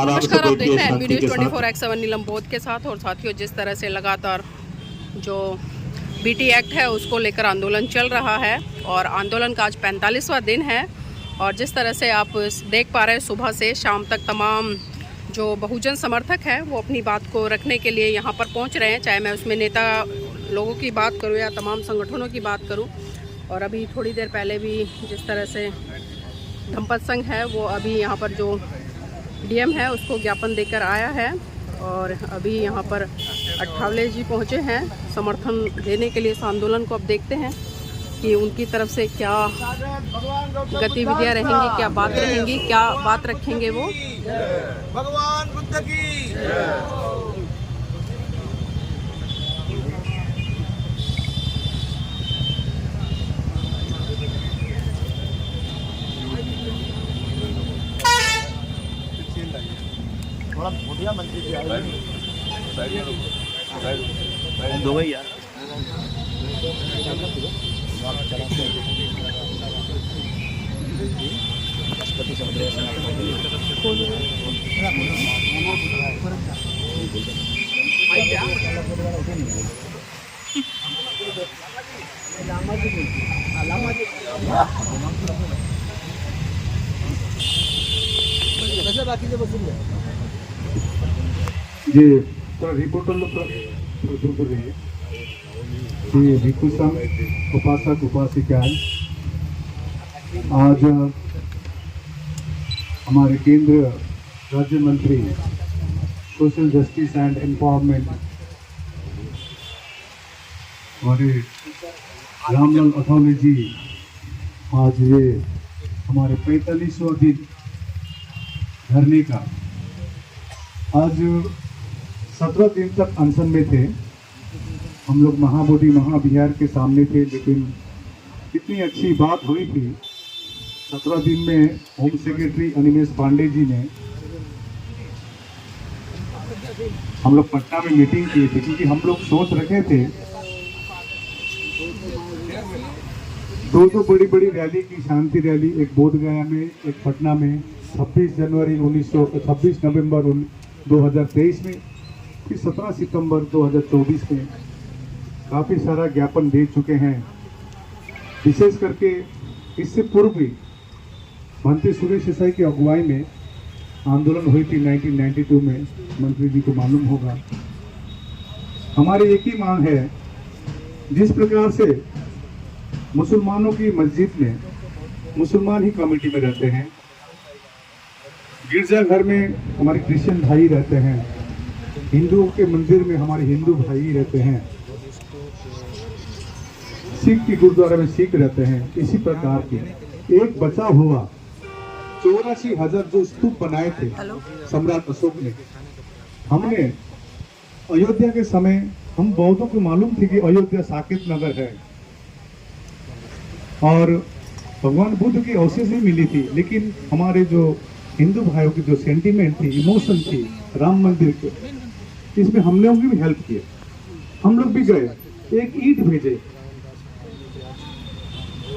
नमस्कार, आप देख रहे हैं एनबी न्यूज़ 24/7 नीलम बोध के साथ। और साथियों, जिस तरह से लगातार जो बीटी एक्ट है उसको लेकर आंदोलन चल रहा है और आंदोलन का आज 45वां दिन है। और जिस तरह से आप देख पा रहे हैं, सुबह से शाम तक तमाम जो बहुजन समर्थक हैं वो अपनी बात को रखने के लिए यहाँ पर पहुँच रहे हैं, चाहे मैं उसमें नेता लोगों की बात करूँ या तमाम संगठनों की बात करूँ। और अभी थोड़ी देर पहले भी जिस तरह से धम्पत संघ है वो अभी यहाँ पर जो डीएम है उसको ज्ञापन देकर आया है। और अभी यहाँ पर अठावले जी पहुँचे हैं समर्थन देने के लिए इस आंदोलन को। अब देखते हैं कि उनकी तरफ से क्या गतिविधियाँ रहेंगी, क्या बात रहेंगी, क्या बात रखेंगे वो। भगवान बुद्ध की थोड़ा बढ़िया मंत्री जी आए दो भैया बाकी जी थोड़ा रिपोर्टरलो प्रस्तुत रही जी भिक्षु संघ उपासक उपासिकाएं आज हमारे केंद्र राज्य मंत्री सोशल जस्टिस एंड एम्पावरमेंट हमारे रामलाल अठावले जी आज ये हमारे 45वां दिन धरने का आज 17 दिन तक अनशन में थे। हम लोग महाबोधि महाविहार के सामने थे, लेकिन इतनी अच्छी बात हुई थी 17 दिन में होम सेक्रेटरी अनिमेश पांडे जी ने हम लोग पटना में मीटिंग की थी, क्योंकि हम लोग सोच रखे थे दो बड़ी बड़ी रैली की, शांति रैली, एक बोध गया में एक पटना में 26 नवंबर 2023 में, फिर 17 सितंबर 2024 में काफ़ी सारा ज्ञापन दे चुके हैं। विशेष करके इससे पूर्व भी भंते सुरेश देसाई की अगुवाई में आंदोलन हुई थी 1992 में, मंत्री जी को मालूम होगा। हमारी एक ही मांग है, जिस प्रकार से मुसलमानों की मस्जिद में मुसलमान ही कमेटी में रहते हैं, गिरजाघर में हमारे क्रिश्चियन भाई रहते हैं, हिंदुओं के मंदिर में हमारे हिंदू भाई रहते हैं, सिख की गुरुद्वारा में सिख रहते हैं, इसी प्रकार के एक बचा हुआ 84,000 जो स्तूप बनाए थे सम्राट अशोक ने। हमने अयोध्या के समय हम बौद्धों को मालूम थी कि अयोध्या साकेत नगर है और भगवान बुद्ध की अवशेष भी मिली थी, लेकिन हमारे जो हिंदू भाइयों की जो सेंटीमेंट थी, इमोशन थी राम मंदिर के, इसमें हम लोग भी हेल्प किए। हम लोग भी गए, एक ईंट भेजे,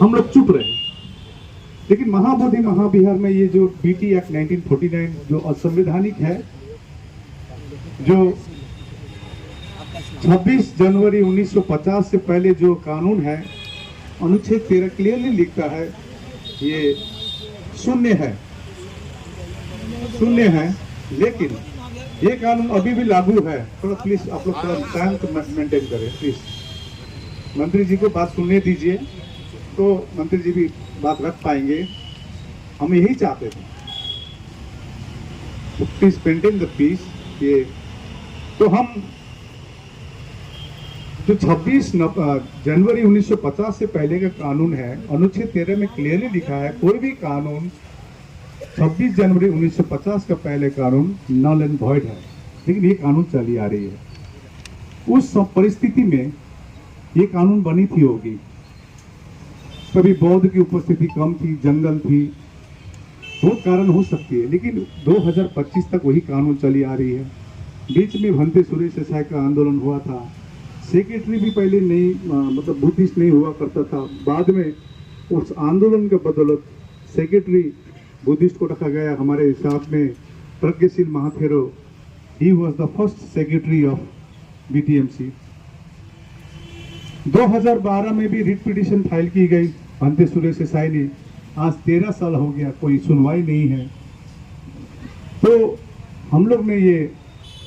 हम लोग चुप रहे। लेकिन महाबोधि महाविहार में ये जो बीटी एक्ट 1949 जो असंवैधानिक है, जो 26 जनवरी 1950 से पहले जो कानून है, अनुच्छेद 13 क्लियरली लिखता है ये शून्य है, लेकिन ये कानून अभी भी लागू है। थोड़ा प्लीज आप लोग थोड़ा शांत मेंटेन करें प्लीज। मंत्री जी को बात सुनने दीजिए, तो मंत्री जी भी बात रख पाएंगे। हम यही चाहते थे, प्लीज मेंटेन द पीस। ये तो हम जो 26 जनवरी 1950 से पहले का कानून है, अनुच्छेद 13 में क्लियरली लिखा है कोई भी कानून 26 जनवरी 1950 का पहले कानून नल एंड वॉइड है। लेकिन ये कानून चली आ रही है, उस परिस्थिति में ये कानून बनी थी होगी, कभी बौद्ध की उपस्थिति कम थी, जंगल थी, बहुत कारण हो सकती है, लेकिन 2025 तक वही कानून चली आ रही है। बीच में भंते सुरेश देसाई का आंदोलन हुआ था, सेक्रेटरी भी पहले नहीं मतलब बुद्धिस्ट नहीं हुआ करता था, बाद में उस आंदोलन के बदौलत सेक्रेटरी बुद्धिस्ट को रखा गया। हमारे साथ में Pragyasil Mahathero, he was the first secretary of BTMC. 2012 में भी रिट पिटीशन फाइल की गई भंते सुरेश देसाई ने। आज 13 साल हो गया, कोई सुनवाई नहीं है। तो हम लोग ने ये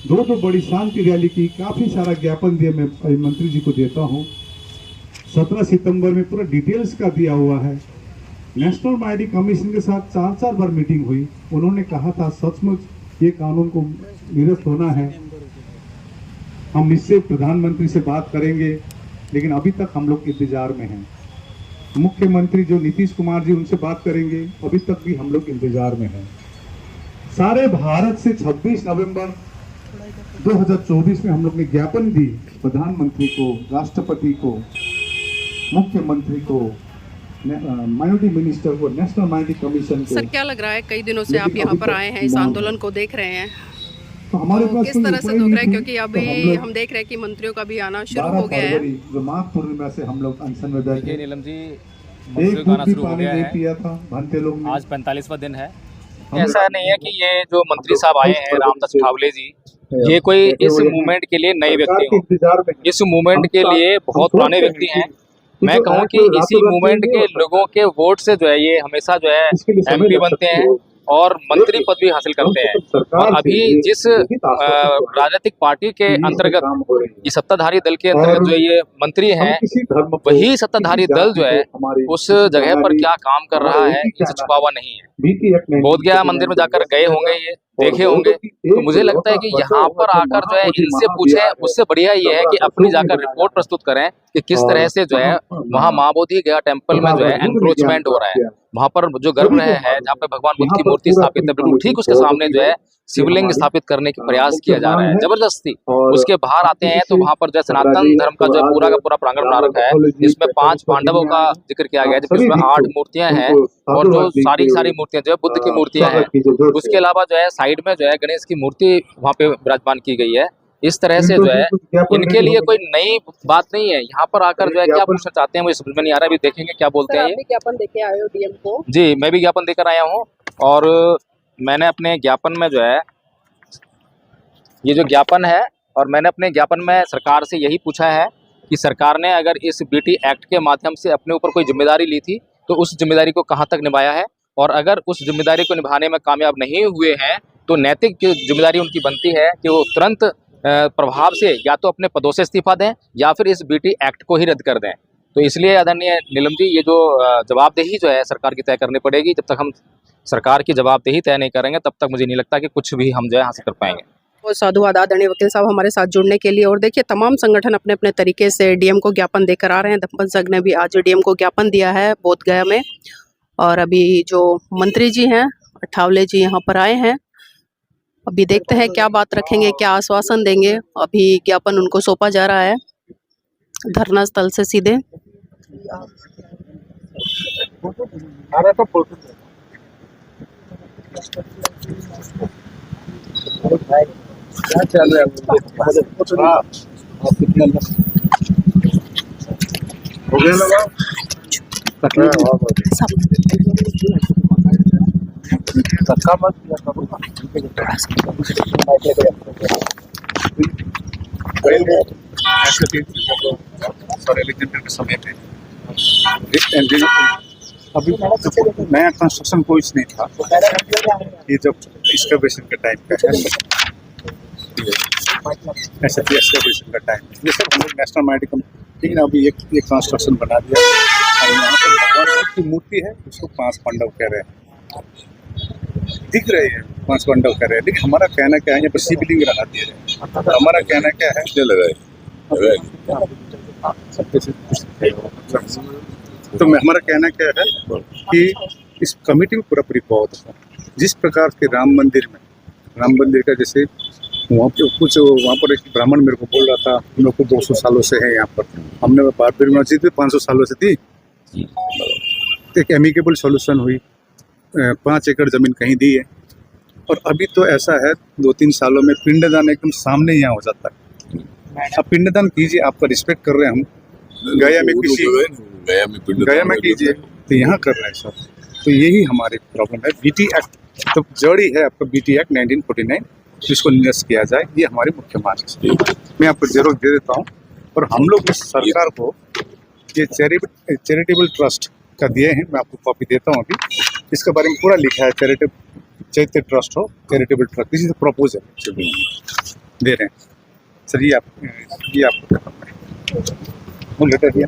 दो बड़ी शांति रैली की, काफी सारा ज्ञापन दिया। मैं मंत्री जी को देता हूँ। 17 सितंबर में पूरा डिटेल्स का दिया हुआ है। नेशनल माइनॉरिटी कमीशन के साथ 4 बार मीटिंग हुई। उन्होंने कहा था सचमुच ये कानून को निरस्त होना है। हम निश्चय प्रधानमंत्री से बात करेंगे, लेकिन अभी तक हम लोग इंतजार में हैं। मुख्यमंत्री जो नीतीश कुमार जी, उनसे बात करेंगे, अभी तक भी हम लोग इंतजार में हैं। सारे भारत से 26 नवंबर 2024 में हम लोग ने ज्ञापन दी प्रधानमंत्री को, राष्ट्रपति को, मुख्यमंत्री को, माइनॉरिटी मिनिस्टर को, नेशनल माइनॉरिटी कमीशन को। सर, क्या लग रहा है कई दिनों से आप यहाँ पर आए हैं, इस आंदोलन को देख रहे हैं, तो हमारे पास किस तरह से देख रहे हैं? क्योंकि अभी हम देख रहे हैं कि मंत्रियों का भी आना शुरू हो गया है। जो माघ पूर्णिमा से हम लोग अनशन में बैठे, नीलम जी, एक घूंट भी पानी नहीं पिया था भंते लोग ने। आज 45वां दिन है। ऐसा नहीं है कि ये जो मंत्री साहब आए हैं रामदास अठावले जी, ये कोई इस मूवमेंट के लिए नए व्यक्ति हो। इस मूवमेंट के लिए बहुत पुराने व्यक्ति हैं। मैं कहूँ कि इसी मूवमेंट के लोगों के वोट से जो है ये हमेशा जो है MP बनते हैं और मंत्री पद भी हासिल करते हैं। और अभी जिस राजनीतिक पार्टी के अंतर्गत, ये सत्ताधारी दल के अंतर्गत जो ये मंत्री हैं, वही सत्ताधारी दल जो है उस जगह पर क्या काम कर रहा है, इनसे छुपा हुआ नहीं है। बोधगया मंदिर में जाकर गए होंगे, ये देखे होंगे। तो मुझे लगता है कि यहाँ पर आकर जो है इनसे पूछे, उससे बढ़िया ये है कि अपनी जाकर रिपोर्ट प्रस्तुत करें कि किस तरह से जो है वहाँ माँ बोधि गया टेम्पल में जो है एनक्रोचमेंट हो रहा है। वहाँ पर जो गर्भगृह है जहाँ पे भगवान बुद्ध की मूर्ति स्थापित है, बिल्कुल ठीक उसके सामने जो है शिवलिंग स्थापित करने की प्रयास किया जा रहा है जबरदस्ती। उसके बाहर आते हैं तो वहाँ पर जो सनातन धर्म का जो पूरा का पूरा प्रांगण बना रखा है, जिसमें 5 पांडवों का जिक्र किया गया है, जिसमें 8 मूर्तियां हैं और जो सारी मूर्तियां जो है बुद्ध की मूर्तियां हैं। उसके अलावा जो है साइड में जो है गणेश की मूर्ति वहाँ पे विराजमान की गई है। इस तरह से जो है इनके लिए कोई नई बात नहीं है। यहाँ पर आकर जो है क्या पूछना चाहते हैं मुझे समझ में नहीं आ रहा है। अभी देखेंगे क्या बोलते हैं। ज्ञापन देके आए हो DM को? जी, मैं भी ज्ञापन देकर आया हूँ और मैंने अपने ज्ञापन में जो है ये जो ज्ञापन है, और मैंने अपने ज्ञापन में सरकार से यही पूछा है कि सरकार ने अगर इस BT एक्ट के माध्यम से अपने ऊपर कोई जिम्मेदारी ली थी तो उस जिम्मेदारी को कहाँ तक निभाया है, और अगर उस जिम्मेदारी को निभाने में कामयाब नहीं हुए हैं तो नैतिक जिम्मेदारी उनकी बनती है कि वो तुरंत प्रभाव से या तो अपने पदों से इस्तीफा दें या फिर इस BT एक्ट को ही रद्द कर दें। तो इसलिए आदरणीय नीलम जी, ये जो जवाबदेही जो है सरकार की तय करनी पड़ेगी। जब तक हम सरकार की जवाबदेही तय नहीं करेंगे तब तक मुझे नहीं लगता कि कुछ भी हम जो है हासिल कर पाएंगे। बहुत साधुवाद आदरणीय वकील साहब हमारे साथ जुड़ने के लिए। और देखिए, तमाम संगठन अपने अपने तरीके से DM को ज्ञापन देकर आ रहे हैं। धम्मपद संघ ने भी आज DM को ज्ञापन दिया है बोधगया में, और अभी जो मंत्री जी हैं अठावले जी यहाँ पर आए हैं। अभी देखते हैं क्या बात रखेंगे, क्या आश्वासन देंगे। अभी ज्ञापन उनको सौंपा जा रहा है धरना स्थल से सीधे। क्या चल रहा है? हो गया लगा? धक्का मत के समय में अभी नया कंस्ट्रक्शन कोई नहीं था। ये जब एक्सकवेशन का टाइम का है, ऐसा एक्सकवेशन का टाइम, ये सब हम लोग नेशनल माइनॉरिटी कमीशन, लेकिन अभी एक कंस्ट्रक्शन बना दिया और यहाँ पर भगवान की मूर्ति है, उसको 5 पांडव कह रहे हैं, दिख रहे हैं 5 पांडव कह रहे हैं। लेकिन हमारा कहना क्या है, यहाँ पर शिवलिंग लगा दिए रहे। हमारा कहना क्या है, तो हमारा कहना क्या है कि इस कमेटी में पूरा बहुत जिस प्रकार के राम मंदिर का, जैसे वहाँ पर एक ब्राह्मण मेरे को बोल रहा था, हम लोग को 200 सालों से है यहाँ पर, हमने बाबरी मस्जिद में 500 सालों से थी। एक एमिकेबल सॉल्यूशन हुई, 5 एकड़ जमीन कहीं दी है, और अभी तो ऐसा है 2-3 सालों में पिंडदान एकदम सामने यहाँ हो जाता है। अब पिंडदान कीजिए, आपका रिस्पेक्ट कर रहे हैं हम, गया में कीजिए, तो यहाँ कर रहे हैं सब। तो यही हमारी प्रॉब्लम है। BT एक्ट तो जड़ ही है आपका BT एक्ट 1949, जिसको निरस्त किया जाए, ये हमारी मुख्य मांग है। मैं आपको जरूर दे देता हूँ। और हम लोग इस सरकार को ये चैरिटेबल ट्रस्ट का दिए हैं, मैं आपको कॉपी देता हूँ अभी। इसके बारे में पूरा लिखा है, चैरिटेबल ट्रस्ट हो, charitable trust, this is the proposal दे रहे हैं सर। ये आपको लेटर दिया।